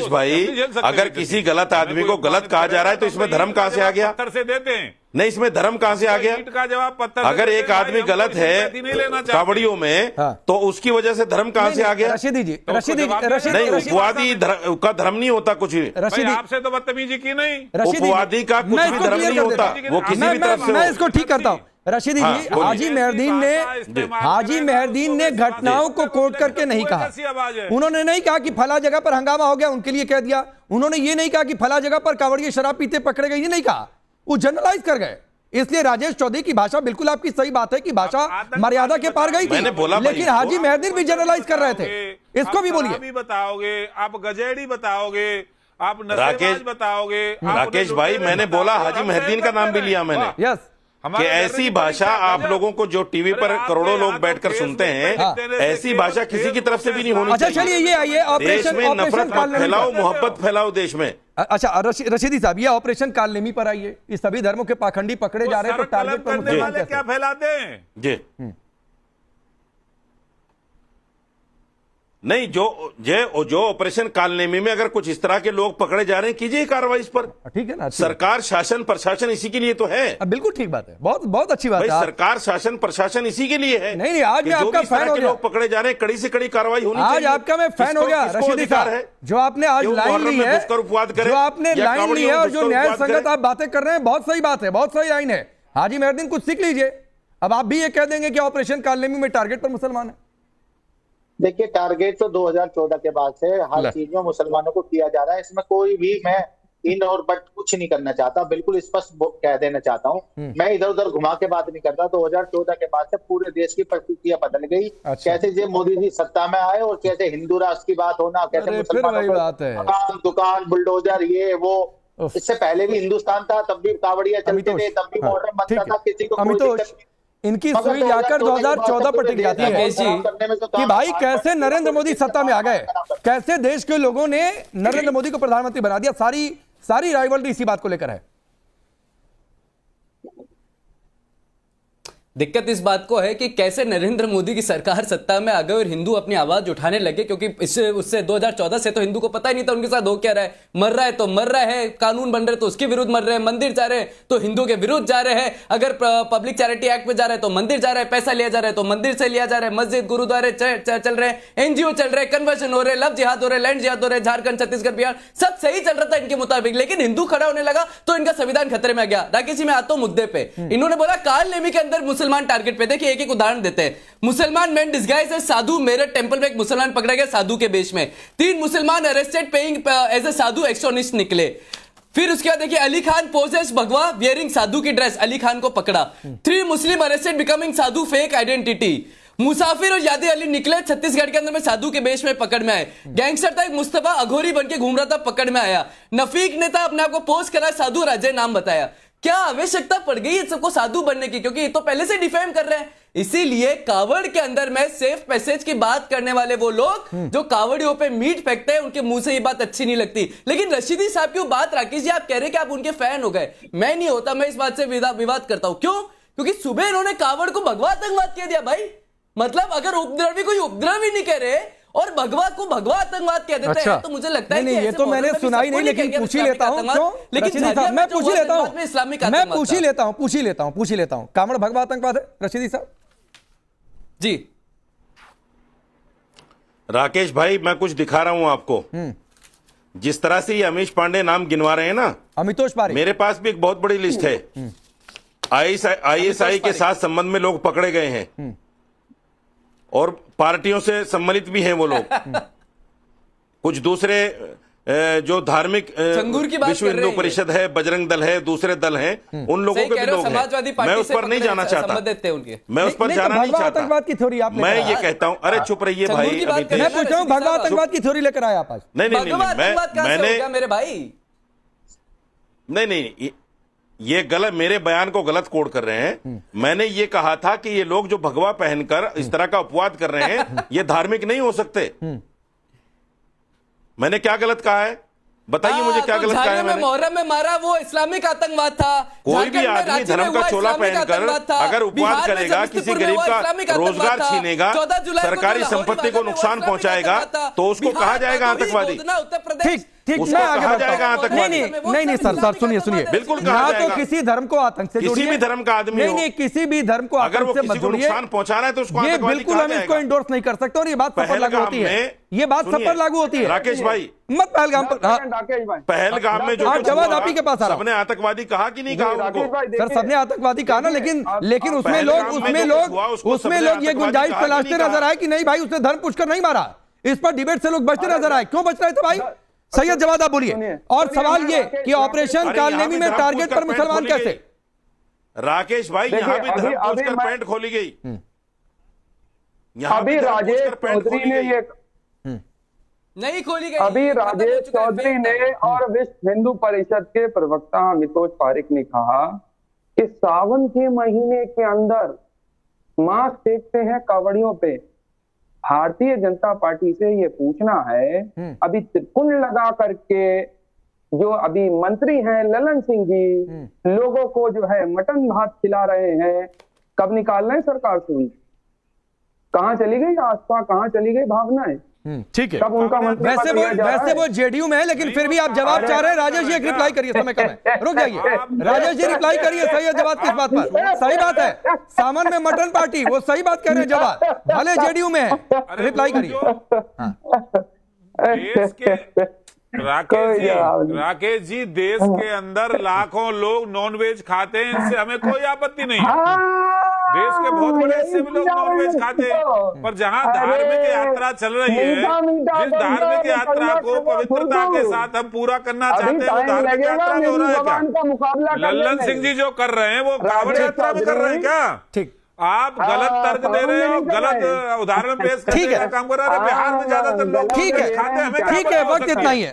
भाई, अगर किसी गलत आदमी को गलत कहा जा रहा है तो इसमें धर्म कहां से आ गया? पत्थर से देते हैं। नहीं, इसमें धर्म कहाँ से आ गया? ईंट का जवाब पत्थर। अगर एक आदमी गलत है कावड़ियों में, तो उसकी वजह से धर्म कहाँ से आ गया? रशीदी जी नहीं, उपवादी का धर्म नहीं होता कुछ भी। आपसे तो बदतमीजी की नहीं, उपवादी का कुछ भी धर्म नहीं होता, वो किसी भी तरफ से। मैं इसको ठीक करता हूँ रशीदी जी। हाजी मेहरदीन ने घटनाओं को कोट करके नहीं कहा। उन्होंने नहीं कहा कि फला जगह पर हंगामा हो गया उनके लिए कह दिया। उन्होंने ये नहीं कहा कि फला जगह पर कांवड़िए शराब पीते पकड़े गए, ये नहीं कहा, वो जनरलाइज कर गए। इसलिए राजेश चौधरी की भाषा, बिल्कुल आपकी सही बात है कि भाषा मर्यादा के पार गई थी, लेकिन हाजी मेहरदीन भी जनरलाइज कर रहे थे। इसको भी बोलिए। बताओगे आप, गजेड़ी बताओगे आप, नशेबाज बताओगे। राकेश भाई, मैंने बोला हाजी मेहरदीन का नाम भी लिया मैंने। यस, कि ऐसी भाषा आप लोगों को जो टीवी पर करोड़ों लोग बैठकर सुनते हैं, ऐसी भाषा किसी की तरफ से भी नहीं होनी चाहिए। अच्छा चलिए, ये आइए देश में नफरत फैलाओ, मोहब्बत फैलाओ देश में। अच्छा रशीदी साहब, ये ऑपरेशन कालनेमी पर आइए। इस सभी धर्मों के पाखंडी पकड़े जा रहे हैं, तो टारगेट पर मुसलमान क्या फैलाते हैं जी? नहीं, जो ऑपरेशन कालनेमी में अगर कुछ इस तरह के लोग पकड़े जा रहे हैं, कीजिए कार्रवाई इस पर। ठीक है ना, सरकार शासन प्रशासन इसी के लिए तो है। बिल्कुल ठीक बात है, बहुत बहुत अच्छी बात है। सरकार शासन प्रशासन इसी के लिए है। नहीं, आज मैं आपका फैन हो गया। लोग पकड़े जा रहे हैं, कड़ी से कड़ी कार्रवाई होनी चाहिए। आज आपका मैं फैन हो गया रशीदी साहब। जो आपने आज लाइन ली है, और जो न्याय संगत आप बातें कर रहे हैं, बहुत सही बात है, बहुत सही लाइन है। हाजी मेहरदीन कुछ सीख लीजिए। अब आप भी ये कह देंगे कि ऑपरेशन कालनेमी में टारगेट पर मुसलमान है। देखिए, टारगेट तो 2014 के बाद से हर चीज में मुसलमानों को किया जा रहा है। इसमें कोई भी मैं इन और बट कुछ नहीं करना चाहता, बिल्कुल स्पष्ट कह देना चाहता हूँ। मैं इधर उधर घुमा के बात नहीं करता। 2014 के बाद से पूरे देश की परिस्थितियां बदल गई। कैसे जो मोदी जी सत्ता में आए और कैसे हिंदू राष्ट्र की बात होना, कैसे मुसलमानों दुकान बुलडोजर ये वो। इससे पहले भी हिंदुस्तान था, तब भी कावड़िया चलते थे, तब भी मॉडर्न बनता था, किसी को इनकी सुई जाकर 2014 पर टिक जाती है कि भाई कैसे नरेंद्र मोदी सत्ता में आ गए, कैसे देश के लोगों ने नरेंद्र मोदी को प्रधानमंत्री बना दिया। सारी राइवलरी इसी बात को लेकर है। दिक्कत इस बात को है कि कैसे नरेंद्र मोदी की सरकार सत्ता में आ गई और हिंदू अपनी आवाज उठाने लगे, क्योंकि इससे उससे 2014 से तो हिंदू को पता ही नहीं था उनके साथ हो क्या रहा है। मर रहा है तो मर रहा है, कानून बन रहे तो उसके विरुद्ध मर रहे हैं, मंदिर जा रहे हैं तो हिंदू के विरुद्ध जा रहे हैं, अगर पब्लिक चैरिटी एक्ट में जा रहे हैं तो मंदिर जा रहे हैं, पैसा लिया जा रहा है तो मंदिर से लिया जा रहा है, मस्जिद गुरुद्वारे चल रहे हैं, एनजीओ चल रहे हैं, कन्वर्जन हो रहे हैं, लव जिहाद हो रहे हैं, लैंड जिहाद हो रहे हैं, झारखंड छत्तीसगढ़ बिहार सब सही चल रहा था इनके मुताबिक, लेकिन हिंदू खड़ा होने लगा तो इनका संविधान खतरे में आ गया। राकेश जी मैं आता हूं मुद्दे पे। इन्होंने बोला काल नेमी के अंदर मुसलमान टारगेट पे। देखिए एक एक उदाहरण देते हैं। मुसलमान मैन डिस्गाइज एज साधु, मेरठ टेंपल में एक मुसलमान पकड़ा गया साधु के बेश में, 3 मुसलमान अरेस्टेड पेइंग एज ए साधु एक्सट्रोनिस्ट निकले। फिर उसके बाद देखिए अली खान पोजेस भगवा वियरिंग साधु की ड्रेस, अली खान को पकड़ा। 3 मुस्लिम अरेस्टेड बिकमिंग साधु फेक आइडेंटिटी। मुसाफिर और यादी अली निकले छत्तीसगढ़ के अंदर में साधु के बेश में पकड़ में आए। गैंगस्टर था एक मुस्तफा अघोरी बन के घूम रहा था, पकड़ में आया। नफीक ने था अपने आप को पोस्ट करा साधु और अजय नाम बताया। क्या आवश्यकता पड़ गई सबको साधु बनने की, क्योंकि ये तो पहले से डिफेम कर रहे हैं। इसीलिए कावड़ के अंदर में सेफ पैसेज की बात करने वाले वो लोग जो कावड़ियों पे मीट फेंकते हैं उनके मुंह से ये बात अच्छी नहीं लगती। लेकिन रशीदी साहब की बात राकेश जी आप कह रहे हैं कि आप उनके फैन हो गए, मैं नहीं होता, मैं इस बात से विवाद करता हूं। क्यों? क्योंकि सुबह इन्होंने कावड़ को भगवा आतंकवाद कह दिया भाई। मतलब अगर उपद्रवी कोई उपद्रवी नहीं कह रहे और भगवा को भगवा आतंकवाद कह देते हैं तो मुझे लगता है कि ये तो मैंने सुना ही नहीं, लेकिन पूछ ही लेता हूं। लेकिन मैं पूछ ही लेता हूं कावड़ भगवा आतंकवाद है रशीदी साहब जी? राकेश भाई मैं कुछ दिखा रहा हूं आपको। जिस तरह से ये अमीश पांडे नाम गिनवा रहे हैं ना, अमितोष पारिक, मेरे पास भी एक बहुत बड़ी लिस्ट है। आईएसआई के साथ संबंध में लोग पकड़े गए हैं और पार्टियों से सम्मिलित भी हैं वो लोग। कुछ दूसरे जो धार्मिक विश्व हिंदू परिषद है, बजरंग दल है, दूसरे दल हैं, उन लोगों के भी लोग हैं। मैं उस पर नहीं जाना चाहता, मैं उस पर जाना नहीं चाहता। आतंकवाद की थ्योरी आप मैं ये कहता हूं, अरे चुप रहिए भाई। मैं पूछ रहा हूं भगवा आतंकवाद की थ्योरी लेकर आया आप आज? नहीं, मेरे भाई नहीं, ये गलत, मेरे बयान को गलत कोड कर रहे हैं। मैंने ये कहा था कि ये लोग जो भगवा पहनकर इस तरह का अपवाद कर रहे हैं ये धार्मिक नहीं हो सकते। मैंने क्या गलत कहा है बताइए मुझे, क्या गलत कहा है मैंने? मुहर्रम में मारा वो इस्लामिक आतंकवाद था। कोई भी आदमी धर्म का चोला पहनकर अगर उपवाद करेगा, किसी गरीब का रोजगार छीनेगा, सरकारी संपत्ति को नुकसान पहुंचाएगा तो उसको कहा जाएगा आतंकवादी। ठीक, मैं आगे बढ़ता हूं। नहीं सर सुनिए बिल्कुल ना तो किसी धर्म को आतंक से किसी भी धर्म का आदमी नहीं, किसी भी धर्म को अगर वो आतंक से किसी को नुकसान पहुंचा रहा है तो उसको ये बिल्कुल हम इसको इंडोर्स नहीं कर सकते और ये बात सब पर लागू होती है। ये बात सब पर लागू होती है। राकेश भाई मत पहलगाम पर, पहलगाम में जो जवाब आप ही के पास आ रहा। सबने आतंकवादी कहा कि नहीं कहा उनको? सर सबने आतंकवादी कहा ना, लेकिन उसमें लोग ये गुंजाइश तलाशते नजर आए कि नहीं भाई उसने धर्म पुष्कर नहीं मारा। इस पर डिबेट से लोग बचते नजर आए। क्यों बच रहे थे भाई? सैयद जवाद आप बोलिए। और सवाल ये कि ऑपरेशन कालनेमी में टारगेट पर मुसलमान कैसे? राकेश भाई यहाँ भी धर्म पुष्कर पैंट खोली गई। यहाँ भी राजेश चौधरी ने ये नहीं खोली गई। अभी राजेश चौधरी ने और विश्व हिंदू परिषद के प्रवक्ता अमितोष पारिक ने कहा कि सावन के महीने के अंदर मास्क फेंकते हैं कावड़ियों पे। भारतीय जनता पार्टी से ये पूछना है, अभी त्रिकुंड लगा करके जो अभी मंत्री हैं ललन सिंह जी लोगों को जो है मटन भात खिला रहे हैं, कब निकालना है सरकार से? कहाँ चली गई आस्था, कहाँ चली गई भावनाएं? ठीक है, कब उनका वैसे वो जेडीयू में है, लेकिन फिर भी आप जवाब चाह रहे हैं। राजेश जी एक रिप्लाई करिए, समय कम है, रुक जाइए। राजेश जी रिप्लाई करिए, सही है जवाब किस बात पर? सही बात है, सावन में मटन पार्टी, वो सही बात कह रहे हैं, जवाब भले जेडीयू में है, रिप्लाई करिए। राकेश जी देश के अंदर लाखों लोग नॉनवेज खाते हैं, इससे हमें कोई आपत्ति नहीं है। देश के बहुत बड़े हिस्से में लोग नॉनवेज खाते हैं, पर जहां धार्मिक यात्रा चल रही है, जिस धार्मिक यात्रा को पवित्रता के साथ हम पूरा करना चाहते हैं, वो धार्मिक यात्रा में हो रहा है क्या? लल्लन सिंह जी जो कर रहे हैं वो कावड़ यात्रा में कर रहे हैं क्या? ठीक, आप गलत तर्क दे रहे हो, गलत उदाहरण पेश करने का काम कर रहे हैं। बिहार में ज्यादातर लोग ठीक है, खाते हैं, ठीक है, वक्त इतना ही है।